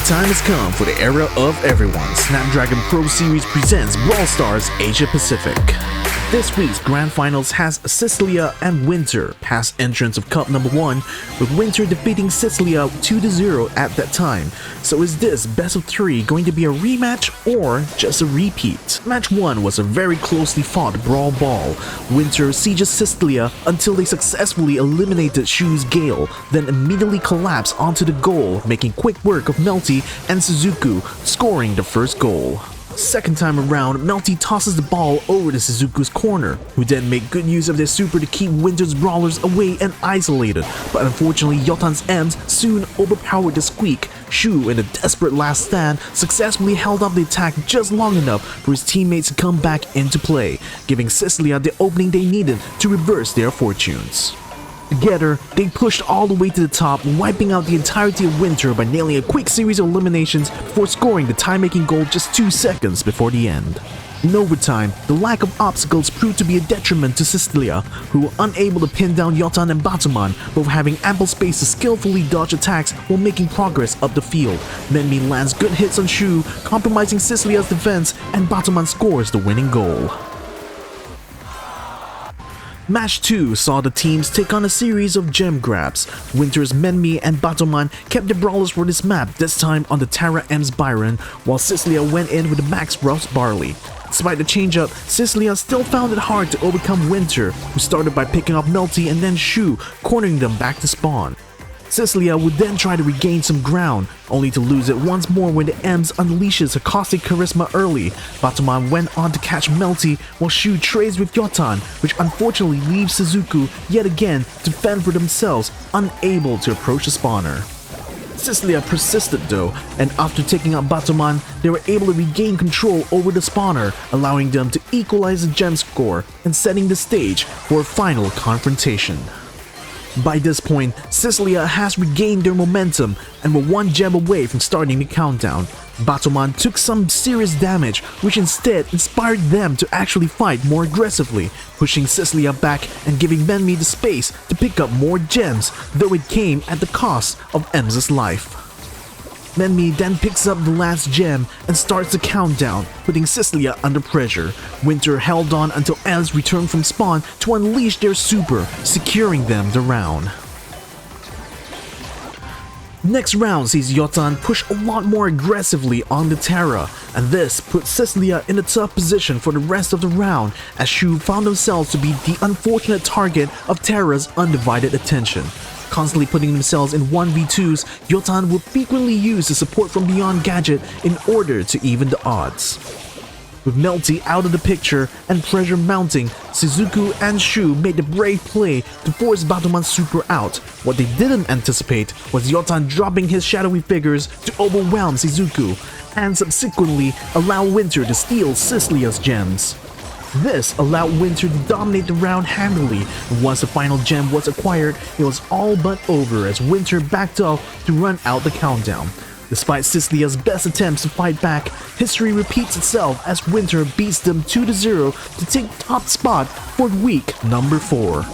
time has come for the era of everyone. Snapdragon Pro Series presents Brawl Stars Asia Pacific. This week's Grand Finals has Cistlia and Winter, past entrants of Cup number 1, with Winter defeating Cistlia 2-0 at that time. So is this best of 3 going to be a rematch or just a repeat? Match 1 was a very closely fought brawl ball. Winter sieges Cistlia until they successfully eliminated Shu's Gale, then immediately collapsed onto the goal, making quick work of Melty and Suzuku, scoring the first goal. Second time around, Melty tosses the ball over to Suzuku's corner, who then make good use of their super to keep Winter's brawlers away and isolated, but unfortunately Yotan's M's soon overpowered the squeak. Shu, in a desperate last stand, successfully held up the attack just long enough for his teammates to come back into play, giving Cistlia the opening they needed to reverse their fortunes. Together, they pushed all the way to the top, wiping out the entirety of Winter by nailing a quick series of eliminations before scoring the time-making goal just 2 seconds before the end. In overtime, the lack of obstacles proved to be a detriment to Cistlia, who were unable to pin down Yotan and Batuman, both having ample space to skillfully dodge attacks while making progress up the field. Menmi lands good hits on Shu, compromising Cistlia's defense, and Batuman scores the winning goal. Match 2 saw the teams take on a series of gem grabs. Winter's Menmi and Batuman kept the brawlers for this map, this time on the Tara M's Byron, while Cistlia went in with the Max Ruff's Barley. Despite the change-up, Cistlia still found it hard to overcome Winter, who started by picking up Melty and then Shu, cornering them back to spawn. Cistlia would then try to regain some ground, only to lose it once more when the M's unleashes her caustic charisma early. Batuman went on to catch Melty, while Shu trades with Yotan, which unfortunately leaves Suzuku yet again to fend for themselves, unable to approach the spawner. Cistlia persisted though, and after taking out Batuman, they were able to regain control over the spawner, allowing them to equalize the gem score and setting the stage for a final confrontation. By this point, Cistlia has regained their momentum and were 1 gem away from starting the countdown. Batuman took some serious damage, which instead inspired them to actually fight more aggressively, pushing Cistlia back and giving Menmi the space to pick up more gems, though it came at the cost of Em's life. Menmi then picks up the last gem and starts the countdown, putting Cistlia under pressure. Winter held on until Ems returned from spawn to unleash their super, securing them the round. Next round sees Yotan push a lot more aggressively on the Tara, and this puts Cistlia in a tough position for the rest of the round, as Shu found themselves to be the unfortunate target of Tara's undivided attention. Constantly putting themselves in 1v2s, Yotan would frequently use the support from Beyond Gadget in order to even the odds. With Melty out of the picture and pressure mounting, Suzuku and Shu made the brave play to force Batuman's super out. What they didn't anticipate was Yotan dropping his shadowy figures to overwhelm Suzuku, and subsequently allow Winter to steal Cistlia's gems. This allowed Winter to dominate the round handily, and once the final gem was acquired, it was all but over as Winter backed off to run out the countdown. Despite Cistlia's best attempts to fight back, history repeats itself as Winter beats them 2-0 to take top spot for week number 4.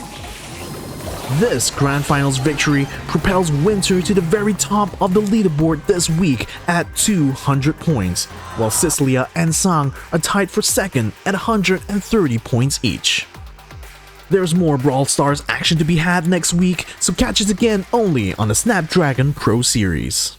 This Grand Finals victory propels Winter to the very top of the leaderboard this week at 200 points, while Cistlia and Sang are tied for second at 130 points each. There's more Brawl Stars action to be had next week, so catch us again only on the Snapdragon Pro Series.